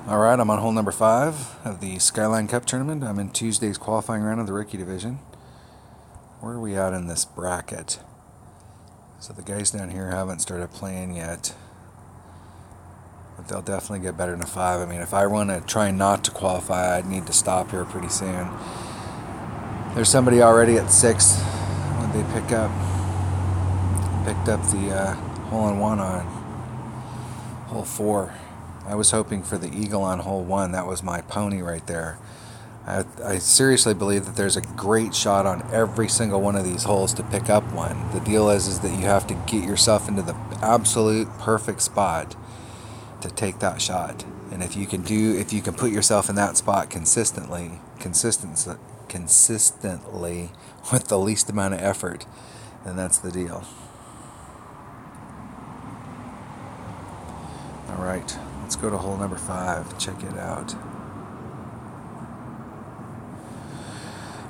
Alright, I'm on hole number 5 of the Skyline Cup tournament. I'm in Tuesday's qualifying round of the rookie division. Where are we at in this bracket? So the guys down here haven't started playing yet, but they'll definitely get better than a 5. I mean, if I want to try not to qualify, I'd need to stop here pretty soon. There's somebody already at 6 when they picked up the hole-in-one on hole 4. I was hoping for the eagle on hole 1. That was my pony right there. I seriously believe that there's a great shot on every single one of these holes to pick up one. The deal is that you have to get yourself into the absolute perfect spot to take that shot. And if you can put yourself in that spot consistently with the least amount of effort, then that's the deal. All right, let's go to hole number 5. Check it out.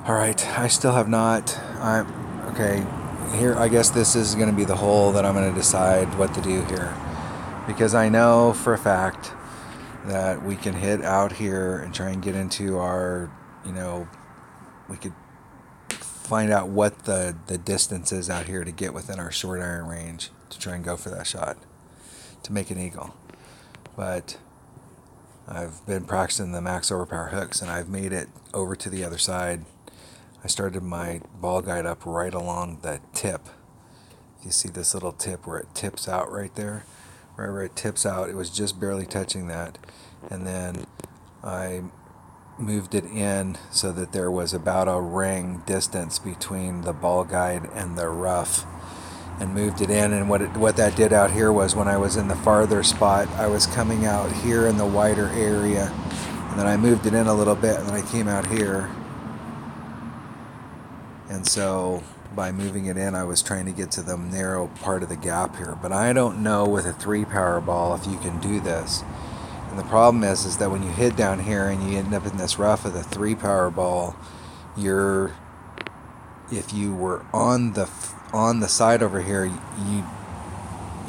All right, I still have not. Okay. Here, I guess this is going to be the hole that I'm going to decide what to do here, because I know for a fact that we can hit out here and try and get into our, we could find out what the distance is out here to get within our short iron range to try and go for that shot to make an eagle. But I've been practicing the max overpower hooks, and I've made it over to the other side. I started my ball guide up right along the tip. You see this little tip where it tips out right there? Right where it tips out, it was just barely touching that. And then I moved it in so that there was about a ring distance between the ball guide and the rough, and moved it in. And what that did out here was, when I was in the farther spot, I was coming out here in the wider area, and then I moved it in a little bit, and then I came out here. And so by moving it in, I was trying to get to the narrow part of the gap here. But I don't know with a 3 power ball if you can do this. And the problem is that when you hit down here and you end up in this rough with a 3 power ball, if you were on the side over here,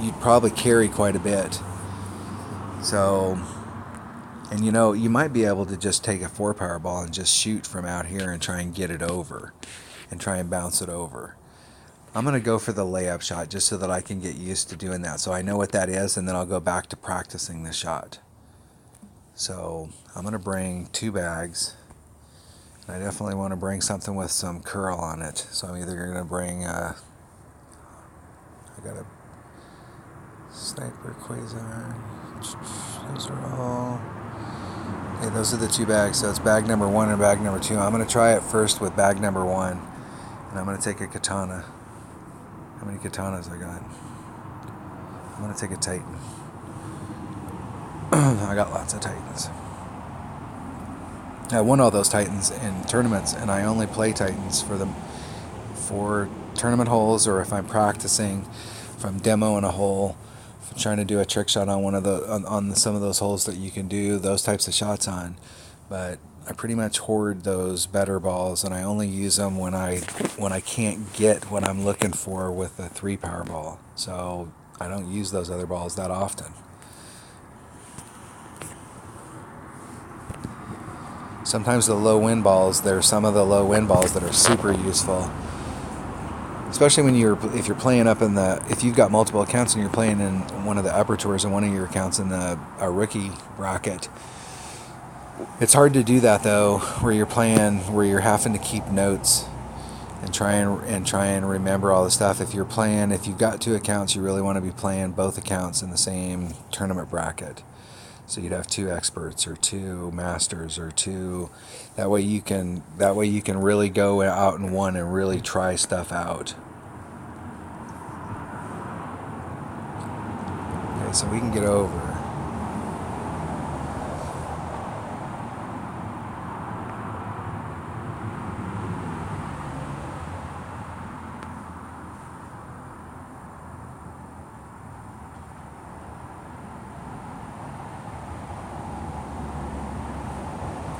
you'd probably carry quite a bit. So, and you might be able to just take a 4 power ball and just shoot from out here and try and get it over and try and bounce it over. I'm going to go for the layup shot just so that I can get used to doing that, so I know what that is, and then I'll go back to practicing the shot. So I'm going to bring 2 bags. I definitely want to bring something with some curl on it. So I'm either going to bring I got a sniper quasar. Those are all. Okay, those are the 2 bags. So it's bag number 1 and bag number 2. I'm going to try it first with bag number 1, and I'm going to take a katana. How many katanas I got? I'm going to take a Titan. I got lots of Titans. I won all those Titans in tournaments, and I only play Titans for tournament holes, or if I'm practicing, if I'm demoing a hole, if I'm trying to do a trick shot on some of those holes that you can do those types of shots on. But I pretty much hoard those better balls, and I only use them when I can't get what I'm looking for with a 3 power ball. So I don't use those other balls that often. Sometimes the low wind balls, there's some of the low wind balls that are super useful, especially if you're playing if you've got multiple accounts and you're playing in one of the upper tours and one of your accounts in a rookie bracket. It's hard to do that though, where you're having to keep notes and try and remember all the stuff. If you've got 2 accounts, you really want to be playing both accounts in the same tournament bracket. So you'd have 2 experts or 2 masters or 2. That way you can really go out in one and really try stuff out. Okay, so we can get over.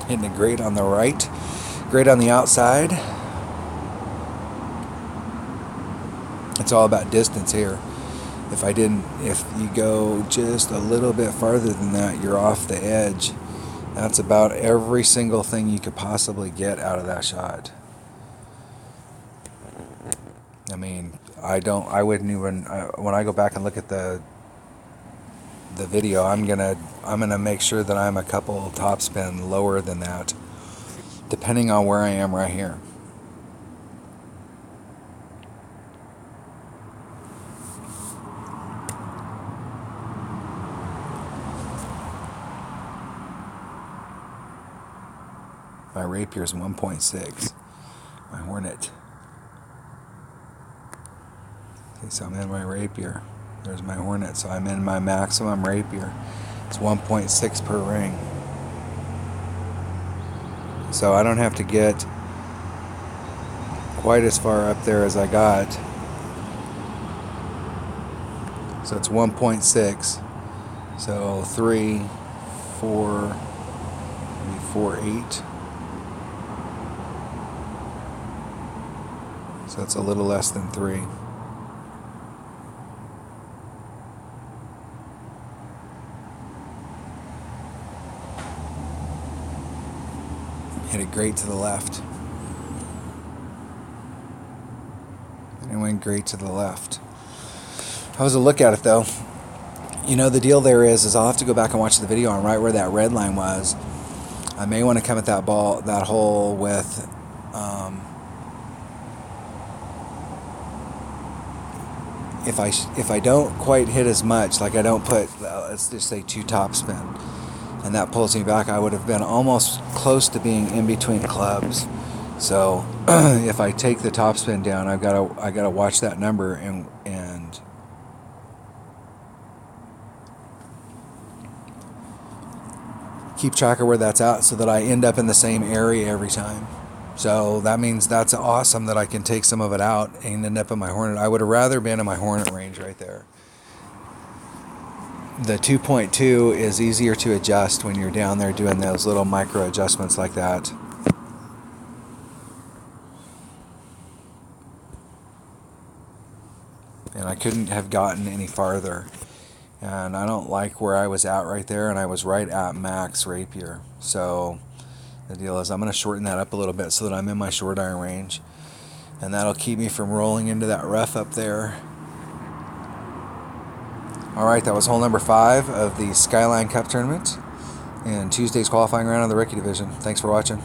Hitting it great on the right, great on the outside. It's all about distance here. If you go just a little bit farther than that, you're off the edge. That's about every single thing you could possibly get out of that shot. I mean, I wouldn't even, when I go back and look at the video, I'm gonna make sure that I'm a couple topspin lower than that, depending on where I am right here. My rapier's 1.6. My Hornet. Okay, so I'm in my rapier. There's my Hornet. So I'm in my maximum rapier. It's 1.6 per ring. So I don't have to get quite as far up there as I got. So it's 1.6. So 3, 4, maybe 4, 8. So it's a little less than 3. Hit it great to the left. And it went great to the left. How was a look at it though? You know, the deal there is I'll have to go back and watch the video on right where that red line was. I may want to come at that hole with if I don't quite hit as much, like I don't put, let's just say 2 topspin, and that pulls me back, I would have been almost close to being in between clubs. So if I take the topspin down, I gotta watch that number and keep track of where that's at, so that I end up in the same area every time. So that means that's awesome that I can take some of it out and end up in my Hornet. I would have rather been in my Hornet range right there. The 2.2 is easier to adjust when you're down there doing those little micro adjustments like that. And I couldn't have gotten any farther. And I don't like where I was at right there, and I was right at max rapier. So the deal is I'm going to shorten that up a little bit so that I'm in my short iron range, and that'll keep me from rolling into that rough up there. Alright, that was hole number 5 of the Skyline Cup tournament and Tuesday's qualifying round of the rookie division. Thanks for watching.